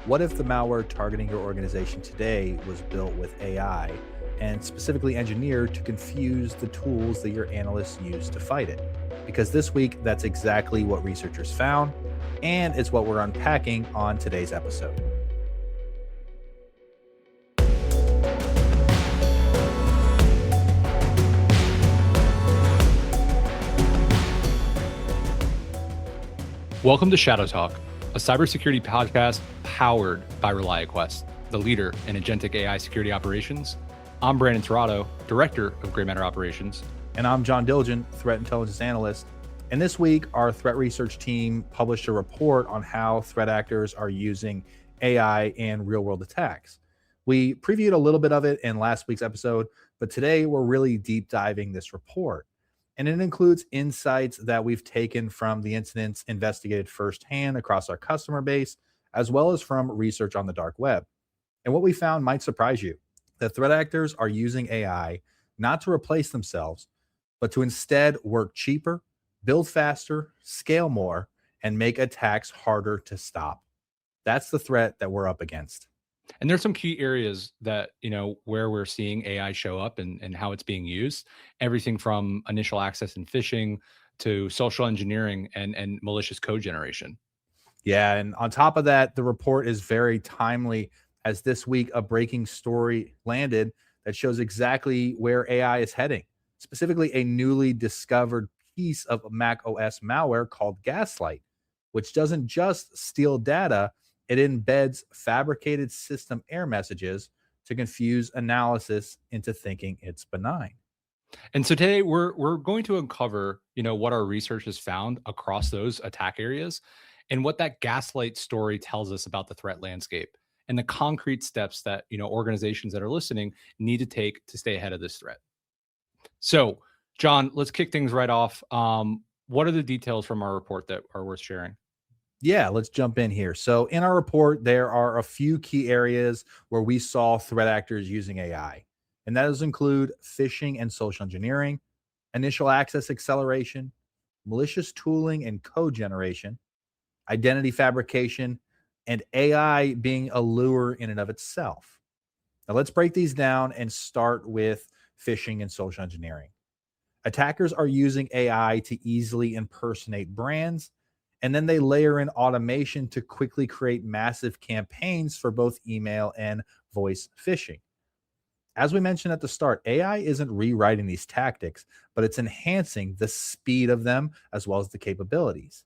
What if the malware targeting your organization today was built with AI and specifically engineered to confuse the tools that your analysts use to fight it? Because this week, that's exactly what researchers found, and it's what we're unpacking on today's episode. Welcome to Shadow Talk, a cybersecurity podcast powered by ReliaQuest, the leader in agentic AI security operations. I'm Brandon Torado, Director of Gray Matter Operations. And I'm John Diligent, Threat Intelligence Analyst. And this week, our threat research team published a report on how threat actors are using AI in real-world attacks. We previewed a little bit of it in last week's episode, but today we're really deep diving this report. And it includes insights that we've taken from the incidents investigated firsthand across our customer base, as well as from research on the dark web. And what we found might surprise you. That threat actors are using AI not to replace themselves, but to instead work cheaper, build faster, scale more, and make attacks harder to stop. That's the threat that we're up against. And there's some key areas that, where we're seeing AI show up and how it's being used. Everything from initial access and phishing to social engineering and malicious code generation. Yeah, and on top of that, the report is very timely as this week a breaking story landed that shows exactly where AI is heading, specifically a newly discovered piece of macOS malware called Gaslight, which doesn't just steal data, it embeds fabricated system error messages to confuse analysis into thinking it's benign. And so today we're going to uncover, what our research has found across those attack areas and what that Gaslight story tells us about the threat landscape and the concrete steps that, organizations that are listening need to take to stay ahead of this threat. So, John, let's kick things right off. What are the details from our report that are worth sharing? Yeah, let's jump in here. So, in our report, there are a few key areas where we saw threat actors using AI, and that does include phishing and social engineering, initial access acceleration, malicious tooling and code generation, identity fabrication, and AI being a lure in and of itself. Now, let's break these down and start with phishing and social engineering. Attackers are using AI to easily impersonate brands, and then they layer in automation to quickly create massive campaigns for both email and voice phishing. As we mentioned at the start, AI isn't rewriting these tactics, but it's enhancing the speed of them as well as the capabilities.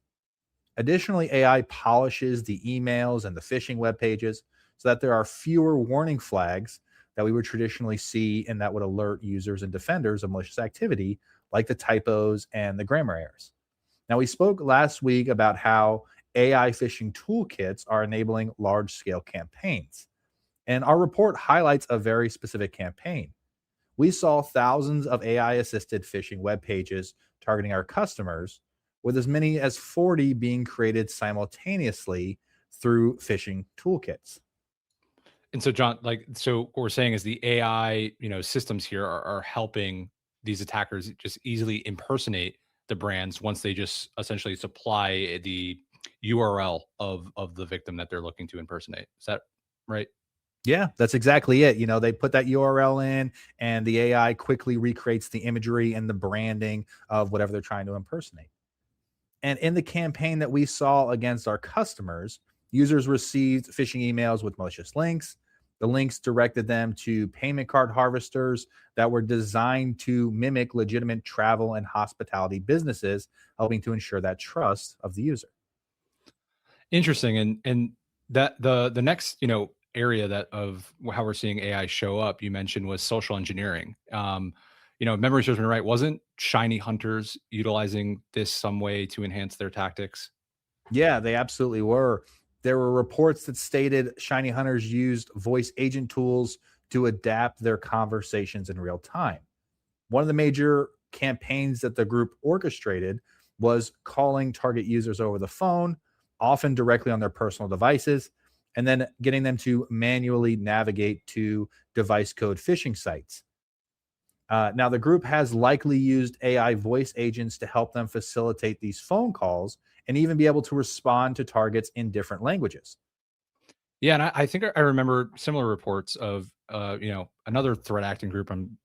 Additionally, AI polishes the emails and the phishing web pages so that there are fewer warning flags that we would traditionally see and that would alert users and defenders of malicious activity, like the typos and the grammar errors. Now, we spoke last week about how AI phishing toolkits are enabling large scale campaigns. And our report highlights a very specific campaign. We saw thousands of AI assisted phishing web pages targeting our customers, with as many as 40 being created simultaneously through phishing toolkits. And so, John, so what we're saying is the AI, systems here are helping these attackers just easily impersonate the brands once they just essentially supply the URL of the victim that they're looking to impersonate. Is that right? Yeah, that's exactly it. They put that URL in, and the AI quickly recreates the imagery and the branding of whatever they're trying to impersonate. And in the campaign that we saw against our customers, users received phishing emails with malicious links. The links directed them to payment card harvesters that were designed to mimic legitimate travel and hospitality businesses, helping to ensure that trust of the user. Interesting. And that the next, area that of how we're seeing AI show up, you mentioned was social engineering. If memory serves me right, wasn't Shiny Hunters utilizing this some way to enhance their tactics? Yeah, they absolutely were. There were reports that stated Shiny Hunters used voice agent tools to adapt their conversations in real time. One of the major campaigns that the group orchestrated was calling target users over the phone, often directly on their personal devices, and then getting them to manually navigate to device code phishing sites. Now, the group has likely used AI voice agents to help them facilitate these phone calls and even be able to respond to targets in different languages. Yeah, and I think I remember similar reports of another threat acting group. I'm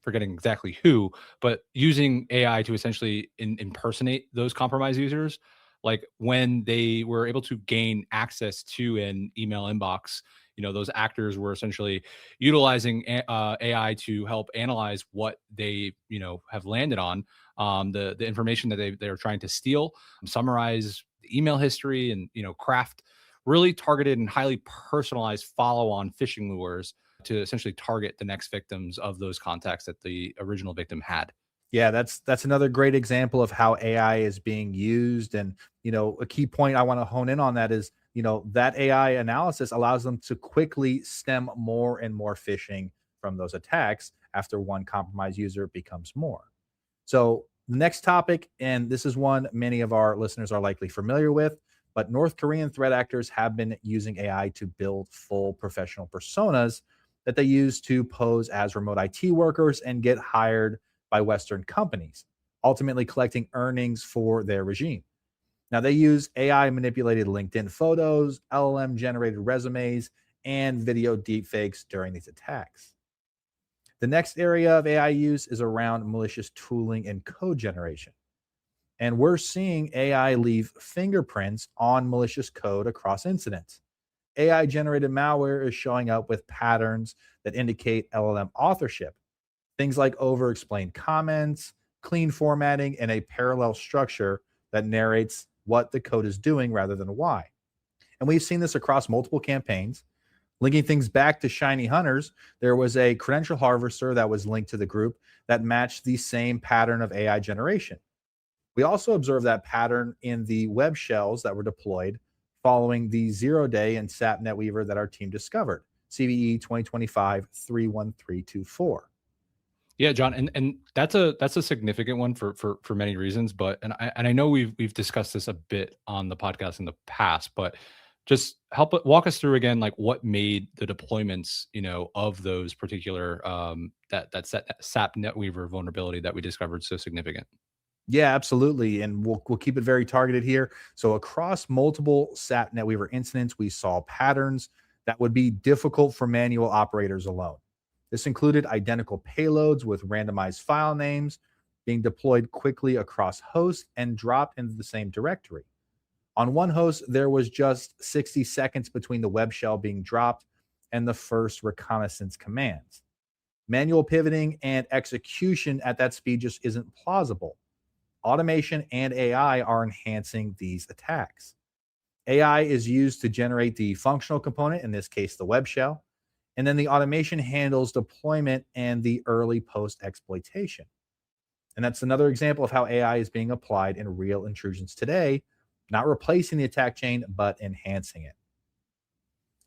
forgetting exactly who, but using AI to essentially impersonate those compromised users. Like when they were able to gain access to an email inbox, those actors were essentially utilizing AI to help analyze what they have landed on, the information that they're trying to steal, summarize the email history, and craft really targeted and highly personalized follow-on phishing lures to essentially target the next victims of those contacts that the original victim had. Yeah, that's another great example of how AI is being used. And a key point I want to hone in on that is, that AI analysis allows them to quickly stem more and more phishing from those attacks after one compromised user becomes more. So, the next topic, and this is one many of our listeners are likely familiar with, but North Korean threat actors have been using AI to build full professional personas that they use to pose as remote IT workers and get hired by Western companies, ultimately collecting earnings for their regime. Now, they use AI manipulated LinkedIn photos, LLM generated resumes, and video deepfakes during these attacks. The next area of AI use is around malicious tooling and code generation. And we're seeing AI leave fingerprints on malicious code across incidents. AI generated malware is showing up with patterns that indicate LLM authorship, things like over explained comments, clean formatting, and a parallel structure that narrates what the code is doing rather than why. And we've seen this across multiple campaigns. Linking things back to Shiny Hunters, there was a credential harvester that was linked to the group that matched the same pattern of AI generation. We also observed that pattern in the web shells that were deployed following the 0-day and SAP NetWeaver that our team discovered, CVE 2025 31324. Yeah, John, and that's a significant one for many reasons. But and I know we've discussed this a bit on the podcast in the past, but just walk us through again, like what made the deployments, of those particular that SAP NetWeaver vulnerability that we discovered so significant. Yeah, absolutely. And we'll keep it very targeted here. So across multiple SAP NetWeaver incidents, we saw patterns that would be difficult for manual operators alone. This included identical payloads with randomized file names being deployed quickly across hosts and dropped into the same directory. On one host, there was just 60 seconds between the web shell being dropped and the first reconnaissance commands. Manual pivoting and execution at that speed just isn't plausible. Automation and AI are enhancing these attacks. AI is used to generate the functional component, in this case, the web shell, and then the automation handles deployment and the early post exploitation. And that's another example of how AI is being applied in real intrusions today, not replacing the attack chain, but enhancing it.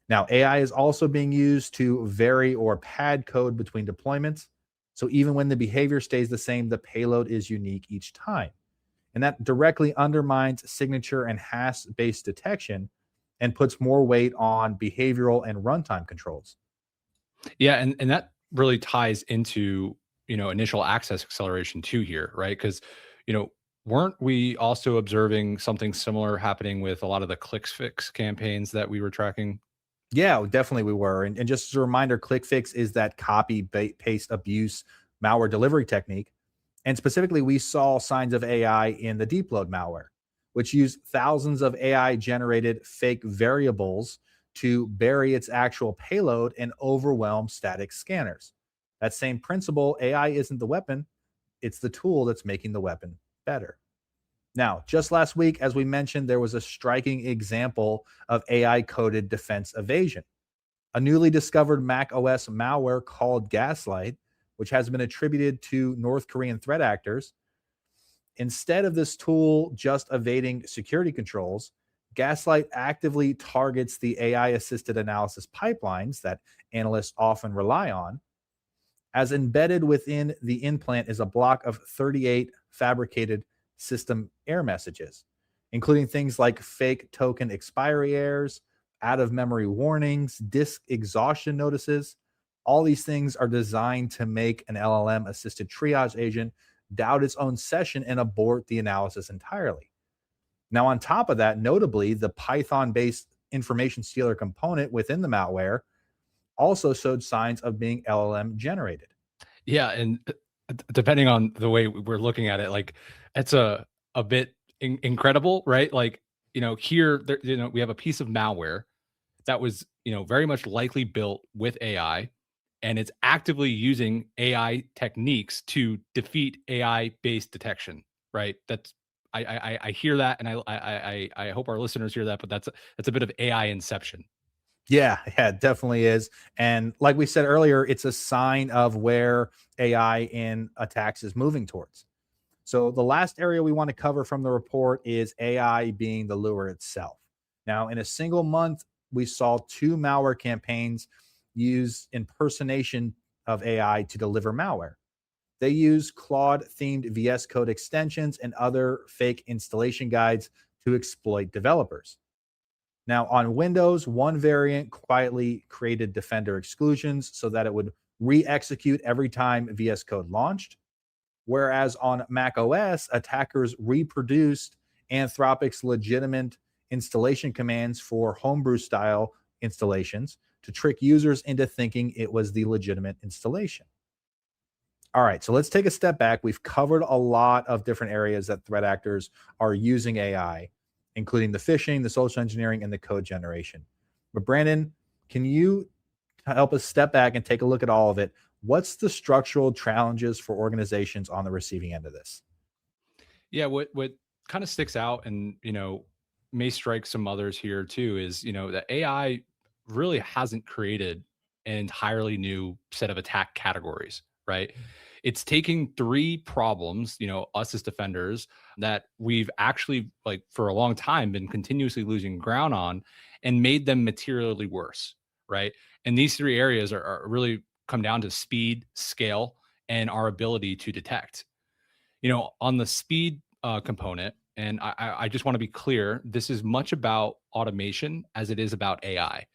Now, AI is also being used to vary or pad code between deployments. So even when the behavior stays the same, the payload is unique each time. And that directly undermines signature and hash based detection and puts more weight on behavioral and runtime controls. Yeah, and that really ties into, initial access acceleration too here, right? Because, you know, weren't we also observing something similar happening with a lot of the clicks fix campaigns that we were tracking? Yeah, definitely we were. And just as a reminder, ClickFix is that paste abuse malware delivery technique. And specifically, we saw signs of AI in the deep load malware, which used thousands of AI generated fake variables to bury its actual payload and overwhelm static scanners. That same principle, AI isn't the weapon, it's the tool that's making the weapon better. Now, just last week, as we mentioned, there was a striking example of AI coded defense evasion. A newly discovered macOS malware called Gaslight, which has been attributed to North Korean threat actors. Instead of this tool just evading security controls, Gaslight actively targets the AI assisted analysis pipelines that analysts often rely on. As embedded within the implant is a block of 38 fabricated system error messages, including things like fake token expiry errors, out of memory warnings, disk exhaustion notices. All these things are designed to make an LLM assisted triage agent doubt its own session and abort the analysis entirely. Now, on top of that, notably, the Python based information stealer component within the malware also showed signs of being LLM generated. Yeah, and depending on the way we're looking at it, like it's a bit incredible, right? Like, here there, we have a piece of malware that was, very much likely built with AI, and it's actively using AI techniques to defeat AI based detection, right? That's I hear that, and I hope our listeners hear that, but that's a bit of AI inception. Yeah, it definitely is. And like we said earlier, it's a sign of where AI in attacks is moving towards. So the last area we want to cover from the report is AI being the lure itself. Now, in a single month, we saw two malware campaigns use impersonation of AI to deliver malware. They use Claude themed VS Code extensions and other fake installation guides to exploit developers. Now, on Windows, one variant quietly created Defender exclusions so that it would re execute every time VS Code launched. Whereas on macOS, attackers reproduced Anthropic's legitimate installation commands for homebrew style installations to trick users into thinking it was the legitimate installation. All right, so let's take a step back. We've covered a lot of different areas that threat actors are using AI, including the phishing, the social engineering, and the code generation. But Brandon, can you help us step back and take a look at all of it? What's the structural challenges for organizations on the receiving end of this? Yeah, what kind of sticks out, and may strike some others here too, is that AI really hasn't created an entirely new set of attack categories, right? It's taking three problems, us as defenders, that we've actually, like, for a long time been continuously losing ground on, and made them materially worse, right? And these three areas are really come down to speed, scale, and our ability to detect. On the speed component, and I just want to be clear, this is much about automation as it is about AI.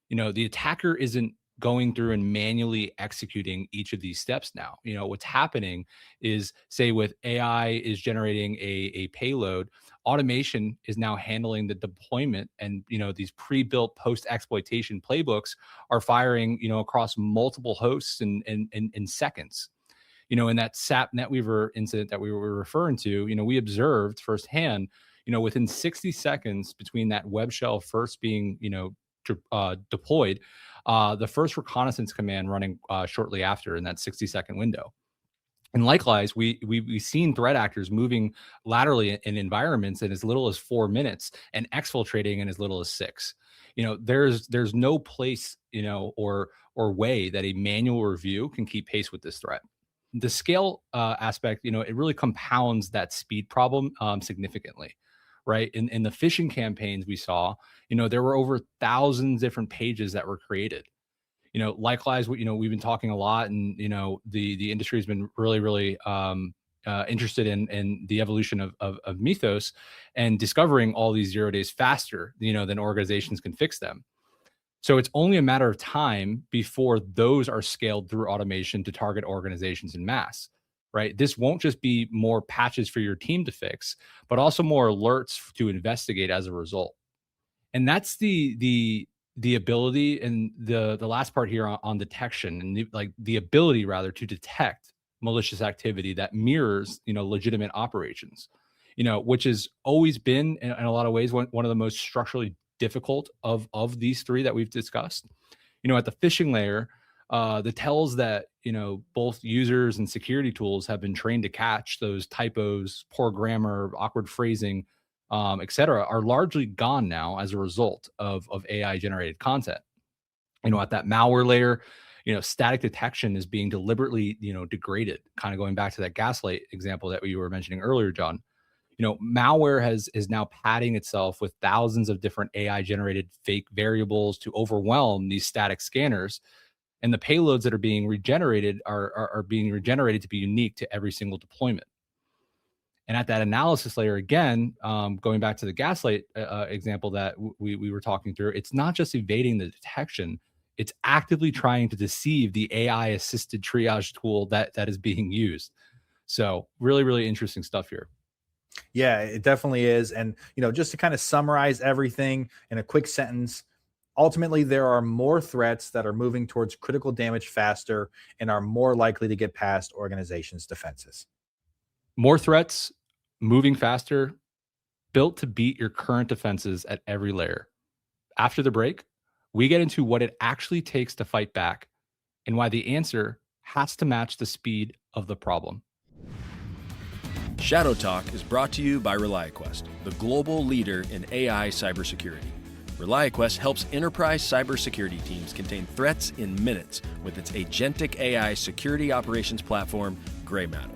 The attacker isn't going through and manually executing each of these steps now. What's happening is, say, with AI is generating a payload, automation is now handling the deployment, and these pre-built post exploitation playbooks are firing across multiple hosts in seconds. In that SAP NetWeaver incident that we were referring to, we observed firsthand, within 60 seconds between that web shell first being, deployed, the first reconnaissance command running shortly after in that 60-second window. And likewise, we've seen threat actors moving laterally in environments in as little as 4 minutes, and exfiltrating in as little as six. There's no place, or way that a manual review can keep pace with this threat. The scale aspect, it really compounds that speed problem significantly, right? In the phishing campaigns we saw, there were over thousands different pages that were created. Likewise, we've been talking a lot, and the industry has been really interested in the evolution of Mythos, and discovering all these 0 days faster, than organizations can fix them. So it's only a matter of time before those are scaled through automation to target organizations in mass, right? This won't just be more patches for your team to fix, but also more alerts to investigate as a result. And that's the ability, and the last part here on detection, and the ability rather to detect malicious activity that mirrors legitimate operations, which has always been in a lot of ways one of the most structurally difficult of these three that we've discussed. At the phishing layer, the tells that both users and security tools have been trained to catch, those typos, poor grammar, awkward phrasing, etc., are largely gone now as a result of AI generated content. At that malware layer, static detection is being deliberately degraded, kind of going back to that Gaslight example that we were mentioning earlier, John. Malware is now padding itself with thousands of different AI generated fake variables to overwhelm these static scanners. And the payloads that are being regenerated are being regenerated to be unique to every single deployment. And at that analysis layer, again, going back to the Gaslight example that we were talking through, it's not just evading the detection, it's actively trying to deceive the AI assisted triage tool that is being used. So really interesting stuff here. Yeah, it definitely is. And, just to kind of summarize everything in a quick sentence, ultimately, there are more threats that are moving towards critical damage faster and are more likely to get past organizations' defenses. More threats, moving faster, built to beat your current defenses at every layer. After the break, we get into what it actually takes to fight back and why the answer has to match the speed of the problem. Shadow Talk is brought to you by ReliaQuest, the global leader in AI cybersecurity. ReliaQuest helps enterprise cybersecurity teams contain threats in minutes with its agentic AI security operations platform, Gray Matter.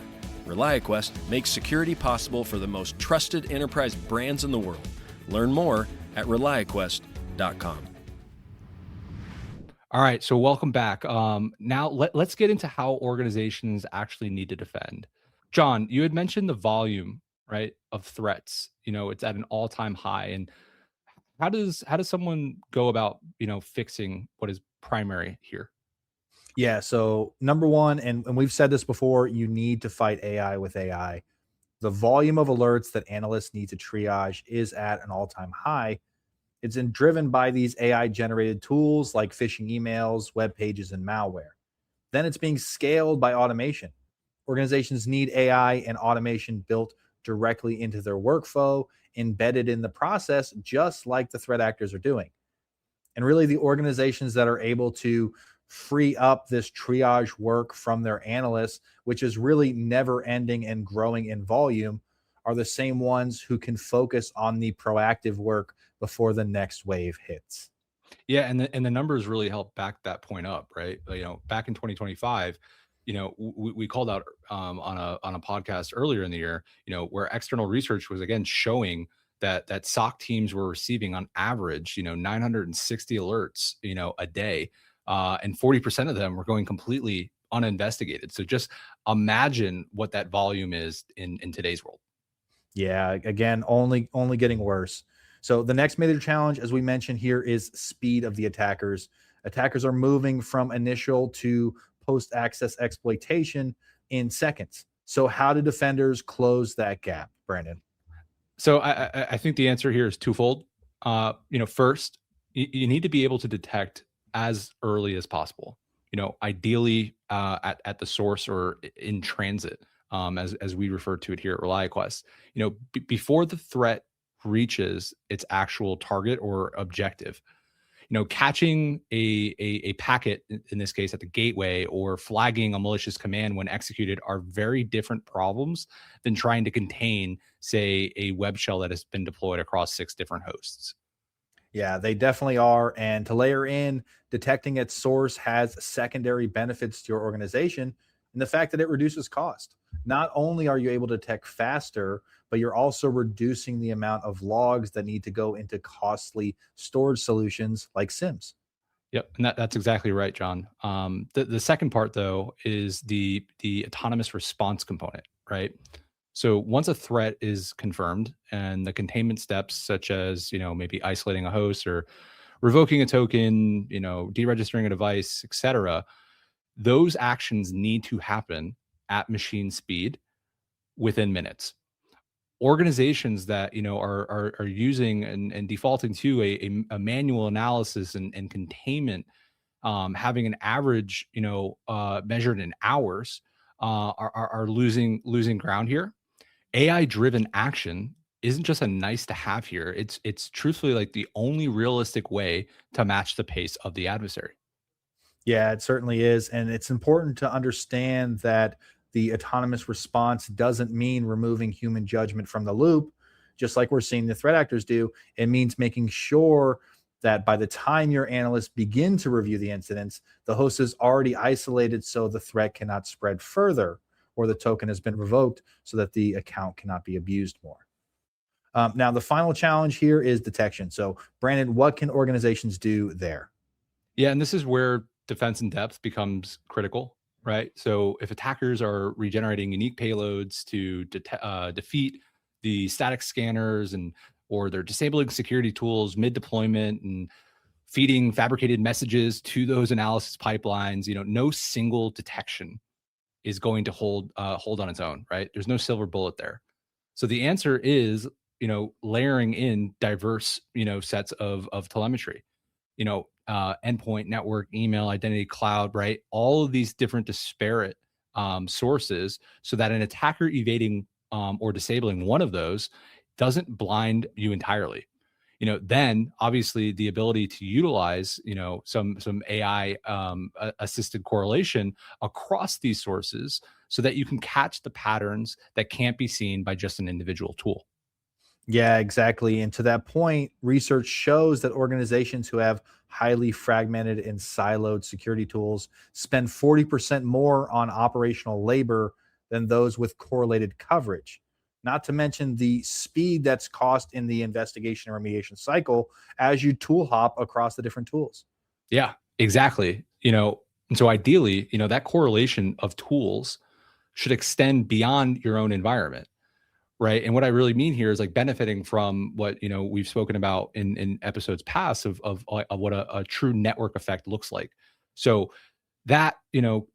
ReliaQuest makes security possible for the most trusted enterprise brands in the world. Learn more at ReliaQuest.com. All right, so welcome back. Now let's get into how organizations actually need to defend. John, you had mentioned the volume, right, of threats. It's at an all-time high. And how does someone go about, fixing what is primary here? Yeah. So, number one, and we've said this before, you need to fight AI with AI. The volume of alerts that analysts need to triage is at an all time high. It's been driven by these AI generated tools like phishing emails, web pages, and malware. Then it's being scaled by automation. Organizations need AI and automation built directly into their workflow, embedded in the process, just like the threat actors are doing. And really, the organizations that are able to free up this triage work from their analysts, which is really never ending and growing in volume, are the same ones who can focus on the proactive work before the next wave hits. Yeah, and the numbers really help back that point up, right? Back in 2025, we called out on a podcast earlier in the year, where external research was again showing that SOC teams were receiving on average, 960 alerts, a day, and 40% of them were going completely uninvestigated. So just imagine what that volume is in today's world. Yeah, again, only getting worse. So the next major challenge, as we mentioned here, is speed of the attackers. Attackers are moving from initial to post-access exploitation in seconds. So how do defenders close that gap, Brandon? So I think the answer here is twofold. First, you need to be able to detect as early as possible. Ideally at the source or in transit, as we refer to it here at ReliaQuest. Before the threat reaches its actual target or objective. Catching a packet in this case at the gateway or flagging a malicious command when executed are very different problems than trying to contain, say, a web shell that has been deployed across 6 different hosts. Yeah, they definitely are. And to layer in, detecting its source has secondary benefits to your organization and the fact that it reduces cost. Not only are you able to detect faster, but you're also reducing the amount of logs that need to go into costly storage solutions like SIMs. Yep, and that's exactly right, John. The second part though is the autonomous response component, right? So once a threat is confirmed and the containment steps, such as maybe isolating a host or revoking a token, deregistering a device, etc., those actions need to happen at machine speed within minutes. Organizations that are using and defaulting to a manual analysis and containment, having an average measured in hours, are losing ground here. AI driven action isn't just a nice to have here. It's truthfully like the only realistic way to match the pace of the adversary. Yeah, it certainly is. And it's important to understand that the autonomous response doesn't mean removing human judgment from the loop, just like we're seeing the threat actors do. It means making sure that by the time your analysts begin to review the incidents, the host is already isolated so the threat cannot spread further, or the token has been revoked so that the account cannot be abused more. Now, the final challenge here is detection. So, Brandon, what can organizations do there? Yeah, and this is where defense in depth becomes critical, right? So if attackers are regenerating unique payloads to defeat the static scanners and or they're disabling security tools mid deployment and feeding fabricated messages to those analysis pipelines, no single detection is going to hold on its own, right? There's no silver bullet there. So the answer is, layering in diverse, sets of telemetry, endpoint, network, email, identity, cloud, right? All of these different disparate sources, so that an attacker evading or disabling one of those doesn't blind you entirely. Then obviously the ability to utilize, some AI assisted correlation across these sources, so that you can catch the patterns that can't be seen by just an individual tool. Yeah, exactly. And to that point, research shows that organizations who have highly fragmented and siloed security tools spend 40% more on operational labor than those with correlated coverage. Not to mention the speed that's cost in the investigation and remediation cycle as you tool hop across the different tools. Yeah, exactly. And so ideally, that correlation of tools should extend beyond your own environment. Right. And what I really mean here is like benefiting from what, we've spoken about in episodes past of what a true network effect looks like. So that,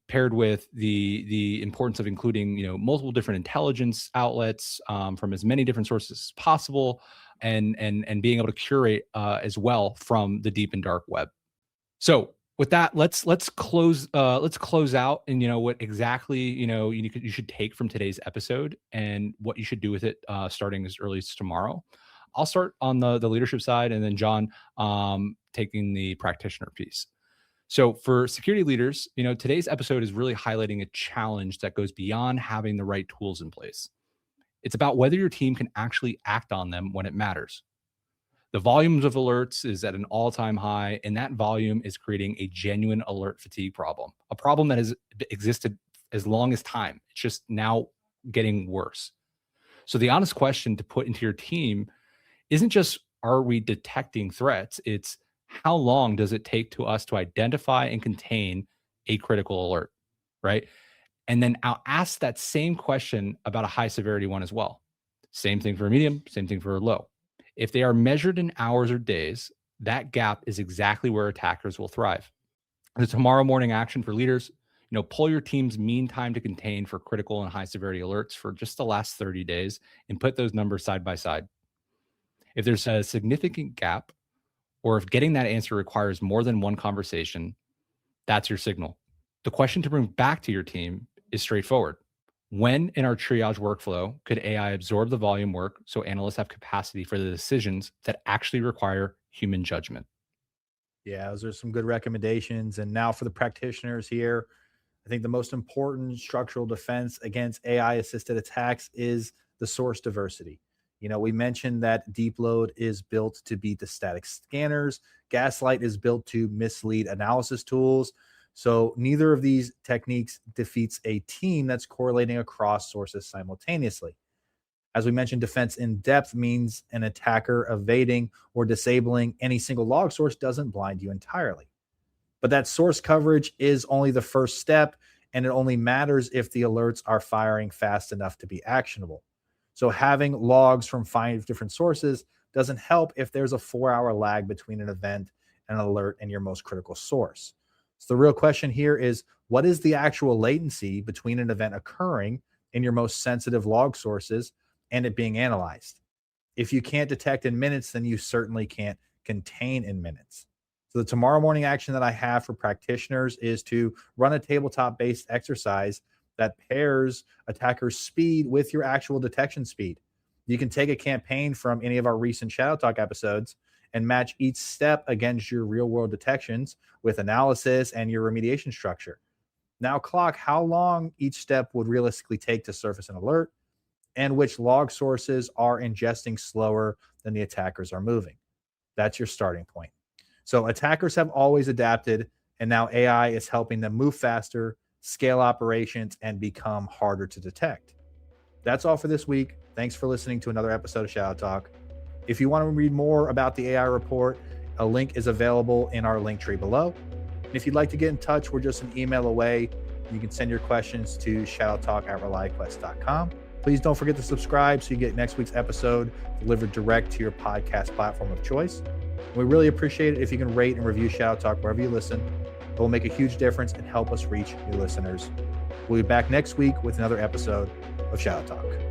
paired with the importance of including, multiple different intelligence outlets from as many different sources as possible, and being able to curate as well from the deep and dark web. So with that, let's close out, and what exactly you should take from today's episode and what you should do with it starting as early as tomorrow. I'll start on the leadership side, and then John taking the practitioner piece. So for security leaders, today's episode is really highlighting a challenge that goes beyond having the right tools in place. It's about whether your team can actually act on them when it matters. The volumes of alerts is at an all-time high, and that volume is creating a genuine alert fatigue problem, a problem that has existed as long as time. It's just now getting worse. So the honest question to put into your team isn't just, are we detecting threats? It's, how long does it take to us to identify and contain a critical alert, right? And then I'll ask that same question about a high severity one as well. Same thing for a medium, same thing for a low. If they are measured in hours or days, that gap is exactly where attackers will thrive. The tomorrow morning action for leaders, pull your team's mean time to contain for critical and high severity alerts for just the last 30 days and put those numbers side by side. If there's a significant gap, or if getting that answer requires more than one conversation, that's your signal. The question to bring back to your team is straightforward. When in our triage workflow could AI absorb the volume work so analysts have capacity for the decisions that actually require human judgment? Yeah, those are some good recommendations. And now for the practitioners here, I think the most important structural defense against AI assisted attacks is the source diversity. We mentioned that deep load is built to beat the static scanners. Gaslight is built to mislead analysis tools. So neither of these techniques defeats a team that's correlating across sources simultaneously. As we mentioned, defense in depth means an attacker evading or disabling any single log source doesn't blind you entirely. But that source coverage is only the first step, and it only matters if the alerts are firing fast enough to be actionable. So having logs from 5 different sources doesn't help if there's a 4-hour lag between an event and an alert in your most critical source. So the real question here is, what is the actual latency between an event occurring in your most sensitive log sources and it being analyzed? If you can't detect in minutes, then you certainly can't contain in minutes. So the tomorrow morning action that I have for practitioners is to run a tabletop-based exercise that pairs attacker speed with your actual detection speed. You can take a campaign from any of our recent Shadow Talk episodes and match each step against your real-world detections with analysis and your remediation structure. Now clock how long each step would realistically take to surface an alert and which log sources are ingesting slower than the attackers are moving. That's your starting point. So attackers have always adapted, and now AI is helping them move faster, scale operations, and become harder to detect. That's all for this week. Thanks for listening to another episode of Shadow Talk. If you want to read more about the AI report, a link is available in our link tree below. And if you'd like to get in touch, we're just an email away. You can send your questions to shadowtalk@reliaquest.com. Please don't forget to subscribe so you get next week's episode delivered direct to your podcast platform of choice. We really appreciate it if you can rate and review Shadow Talk wherever you listen. It will make a huge difference and help us reach new listeners. We'll be back next week with another episode of Shadow Talk.